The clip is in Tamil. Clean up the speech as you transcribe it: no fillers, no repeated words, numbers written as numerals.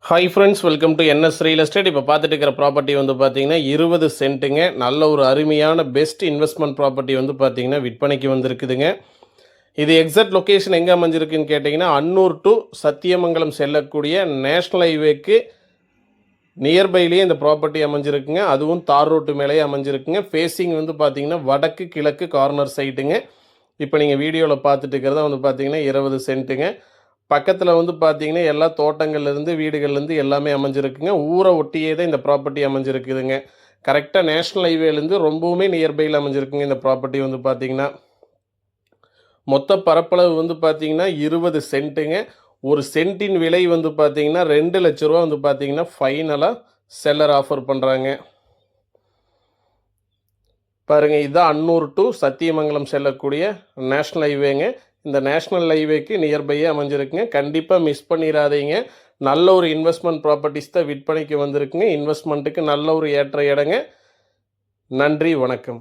Hi friends, welcome to NS real estate. இப்போ பார்த்துட்டு இருக்கிற ப்ராப்பர்ட்டி வந்து பார்த்தீங்கன்னா 20 சென்ட்டுங்க. நல்ல ஒரு அருமையான பெஸ்ட் இன்வெஸ்ட்மெண்ட் ப்ராப்பர்ட்டி வந்து பார்த்தீங்கன்னா விற்பனைக்கு வந்திருக்குதுங்க. இது எக்ஸாக்ட் லொக்கேஷன் எங்கே அமைஞ்சிருக்குன்னு கேட்டிங்கன்னா, அன்னூர் டு சத்தியமங்கலம் செல்லக்கூடிய நேஷ்னல் ஹைவேக்கு நியர்பைலேயே இந்த ப்ராப்பர்ட்டி அமைஞ்சிருக்குங்க. அதுவும் தார் ரோட்டு மேலேயே அமைஞ்சிருக்குங்க. ஃபேஸிங் வந்து பார்த்தீங்கன்னா வடக்கு கிழக்கு கார்னர் சைட்டுங்க. இப்போ நீங்கள் வீடியோவில் பார்த்துட்டு இருக்கிறதா வந்து பார்த்தீங்கன்னா 20 சென்ட்டுங்க. பக்கத்தில் வந்து பார்த்தீங்கன்னா எல்லா தோட்டங்கள்லேருந்து வீடுகள்லேருந்து எல்லாமே அமைஞ்சிருக்குங்க. ஊரை ஒட்டியே தான் இந்த ப்ராப்பர்ட்டி அமைஞ்சிருக்குதுங்க. கரெக்டாக நேஷ்னல் ஹைவேலேருந்து ரொம்பவுமே நியர்பையில் அமைஞ்சிருக்குங்க இந்த ப்ராப்பர்ட்டி வந்து பார்த்தீங்கன்னா. மொத்த பரப்பளவு வந்து பார்த்தீங்கன்னா 20 சென்ட்டுங்க. ஒரு சென்ட்டின் விலை வந்து பார்த்தீங்கன்னா 2 லட்ச ரூபா வந்து பார்த்தீங்கன்னா ஃபைனலாக செல்லர் ஆஃபர் பண்ணுறாங்க. பாருங்கள், இதுதான் அன்னூர் டு சத்தியமங்கலம் செல்லக்கூடிய நேஷ்னல் ஹைவேங்க. இந்த நேஷ்னல் ஹைவேக்கு நியர்பையே அமைஞ்சிருக்குங்க. கண்டிப்பாக மிஸ் பண்ணிடாதீங்க. நல்ல ஒரு இன்வெஸ்ட்மெண்ட் ப்ராப்பர்ட்டிஸ் தான் விற்பனைக்கு வந்திருக்குங்க. இன்வெஸ்ட்மெண்ட்டுக்கு நல்ல ஒரு ஏற்ற இடங்க. நன்றி, வணக்கம்.